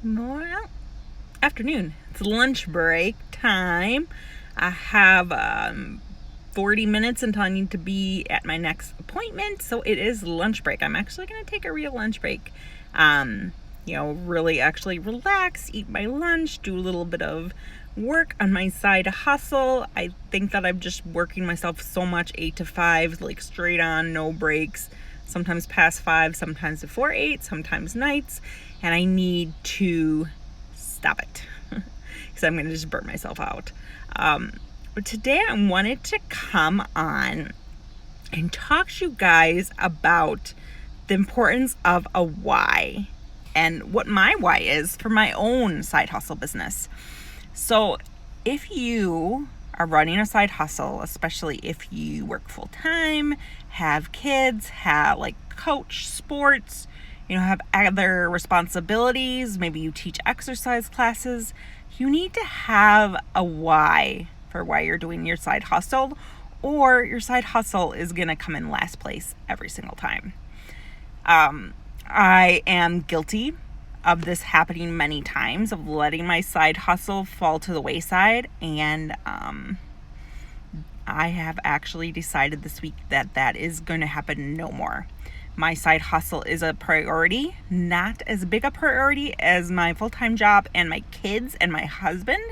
Well, afternoon. It's lunch break time. I have 40 minutes until I need to be at my next appointment, so it is lunch break. I'm actually going to take a real lunch break. Really actually relax, eat my lunch, do a little bit of work on my side hustle. I think that I'm just working myself so much 8 to 5, like straight on, no breaks. Sometimes past 5, sometimes before 8, sometimes nights, and I need to stop it because I'm going to just burn myself out. But today I wanted to come on and talk to you guys about the importance of a why and what my why is for my own side hustle business. So if you are running a side hustle, especially if you work full time, have kids, have coach sports, have other responsibilities, maybe you teach exercise classes, you need to have a why for why you're doing your side hustle, or your side hustle is going to come in last place every single time. I am guilty of this happening many times, of letting my side hustle fall to the wayside, and I have actually decided this week that is going to happen no more. My side hustle is a priority, not as big a priority as my full-time job and my kids and my husband,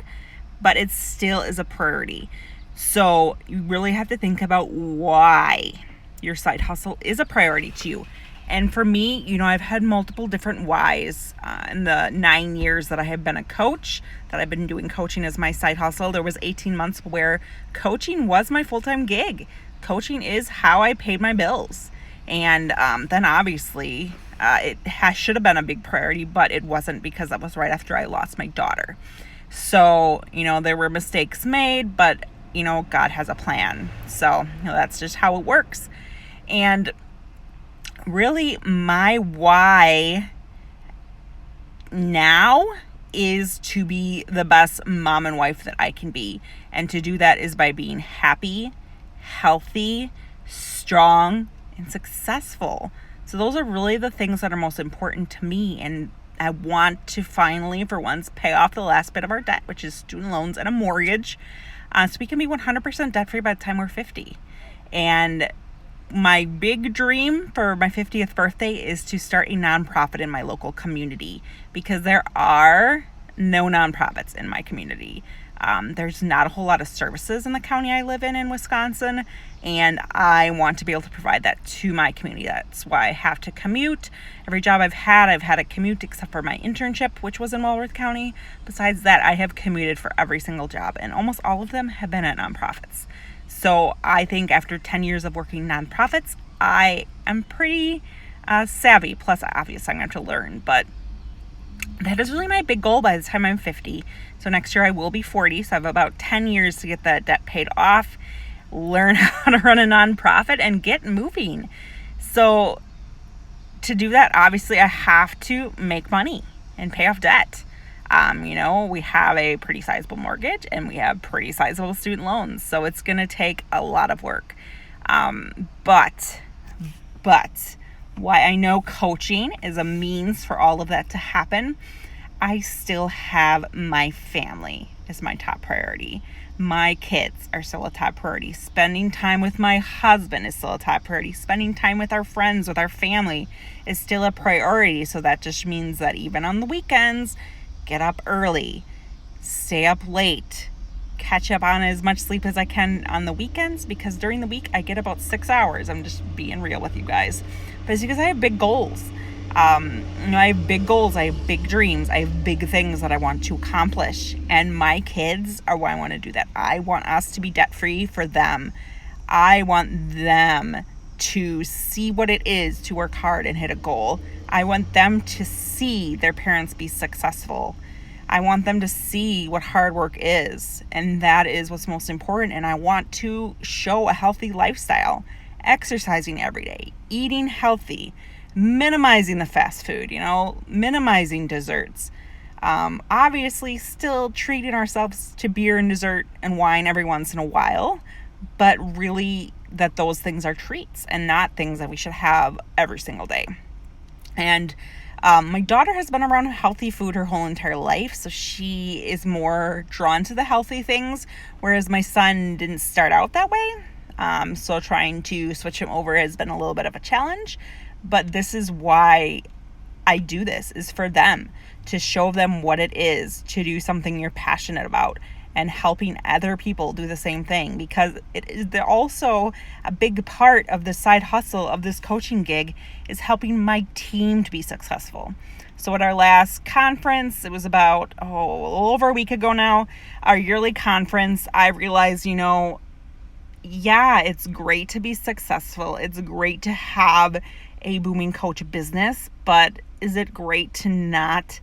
but it still is a priority. So you really have to think about why your side hustle is a priority to you. And for me, I've had multiple different whys. In the 9 years that I have been a coach, that I've been doing coaching as my side hustle, there was 18 months where coaching was my full-time gig. Coaching is how I paid my bills. And then obviously it should have been a big priority, but it wasn't, because that was right after I lost my daughter. So, there were mistakes made, but, God has a plan. So, that's just how it works. And really, my why now is to be the best mom and wife that I can be. And to do that is by being happy, healthy, strong, and successful. So those are really the things that are most important to me. And I want to finally, for once, pay off the last bit of our debt, which is student loans and a mortgage, so we can be 100% debt-free by the time we're 50. And my big dream for my 50th birthday is to start a nonprofit in my local community, because there are no nonprofits in my community. There's not a whole lot of services in the county I live in Wisconsin, and I want to be able to provide that to my community. That's why I have to commute. Every job I've had a commute, except for my internship, which was in Walworth County. Besides that, I have commuted for every single job, and almost all of them have been at nonprofits. So I think after 10 years of working nonprofits, I am pretty savvy. Plus, obviously, I'm going to have to learn, but that is really my big goal by the time I'm 50. So next year I will be 40. So I have about 10 years to get that debt paid off, learn how to run a nonprofit, and get moving. So to do that, obviously I have to make money and pay off debt. We have a pretty sizable mortgage and we have pretty sizable student loans. So it's going to take a lot of work. But why I know coaching is a means for all of that to happen, I still have my family as my top priority. My kids are still a top priority. Spending time with my husband is still a top priority. Spending time with our friends, with our family is still a priority. So that just means that even on the weekends, get up early, stay up late, catch up on as much sleep as I can on the weekends, because during the week I get about 6 hours. I'm just being real with you guys. But it's because I have big goals. I have big goals. I have big dreams. I have big things that I want to accomplish. And my kids are why I want to do that. I want us to be debt-free for them. I want them to see what it is to work hard and hit a goal. I want them to see their parents be successful. I want them to see what hard work is. And that is what's most important. And I want to show a healthy lifestyle. Exercising every day, eating healthy, minimizing the fast food, minimizing desserts. Obviously still treating ourselves to beer and dessert and wine every once in a while, but really that those things are treats and not things that we should have every single day. And My daughter has been around healthy food her whole entire life, so she is more drawn to the healthy things, whereas my son didn't start out that way. So trying to switch him over has been a little bit of a challenge, but this is why I do this, is for them, to show them what it is to do something you're passionate about, and helping other people do the same thing, because they're also a big part of the side hustle of this coaching gig is helping my team to be successful. So at our last conference, it was about a little over a week ago now, our yearly conference, I realized, yeah, it's great to be successful. It's great to have a booming coach business, but is it great to not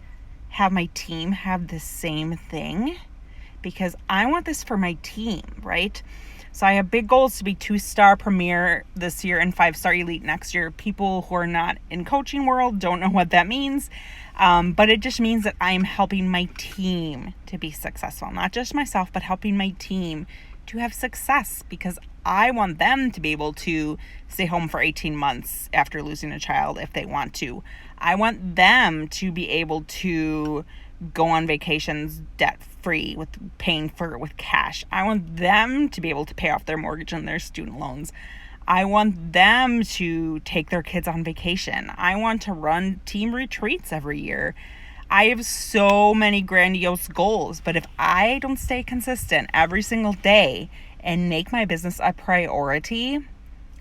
have my team have the same thing? Because I want this for my team, right? So I have big goals to be 2-star premier this year and 5-star elite next year. People who are not in coaching world don't know what that means. But it just means that I'm helping my team to be successful, not just myself, but helping my team to have success, because I want them to be able to stay home for 18 months after losing a child if they want to. I want them to be able to go on vacations debt-free with cash. I want them to be able to pay off their mortgage and their student loans. I want them to take their kids on vacation. I want to run team retreats every year. I have so many grandiose goals, but if I don't stay consistent every single day and make my business a priority,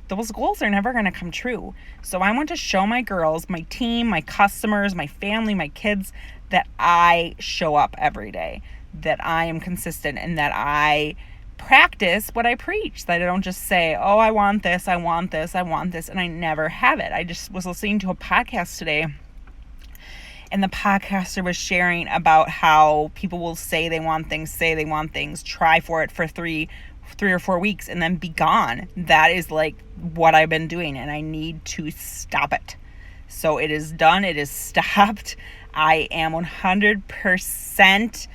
those goals are never going to come true. So I want to show my girls, my team, my customers, my family, my kids, that I show up every day, that I am consistent, and that I practice what I preach, that I don't just say, oh, I want this, and I never have it. I just was listening to a podcast today, and the podcaster was sharing about how people will say they want things, try for it for three or 4 weeks, and then be gone. That is like what I've been doing, and I need to stop it. So it is done. It is stopped. I am 100%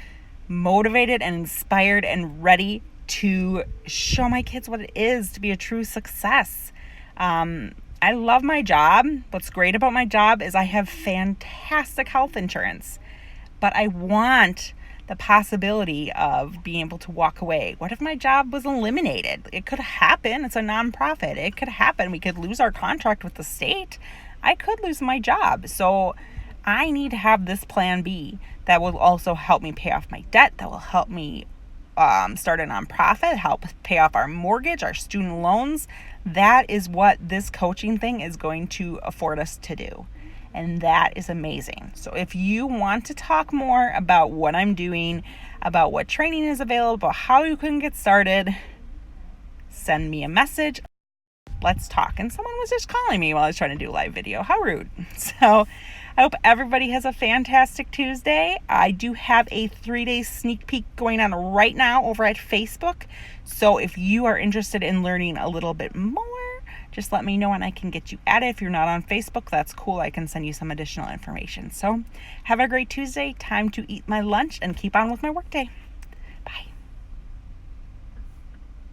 motivated and inspired and ready to show my kids what it is to be a true success. I love my job. What's great about my job is I have fantastic health insurance, but I want the possibility of being able to walk away. What if my job was eliminated? It could happen. It's a nonprofit. It could happen. We could lose our contract with the state. I could lose my job. So I need to have this plan B that will also help me pay off my debt, that will help me start a nonprofit, help pay off our mortgage, our student loans. That is what this coaching thing is going to afford us to do. And that is amazing. So if you want to talk more about what I'm doing, about what training is available, about how you can get started, send me a message. Let's talk. And someone was just calling me while I was trying to do a live video. How rude. So I hope everybody has a fantastic Tuesday. I do have a 3-day sneak peek going on right now over at Facebook. So if you are interested in learning a little bit more, just let me know and I can get you added. If you're not on Facebook, that's cool. I can send you some additional information. So have a great Tuesday. Time to eat my lunch and keep on with my workday.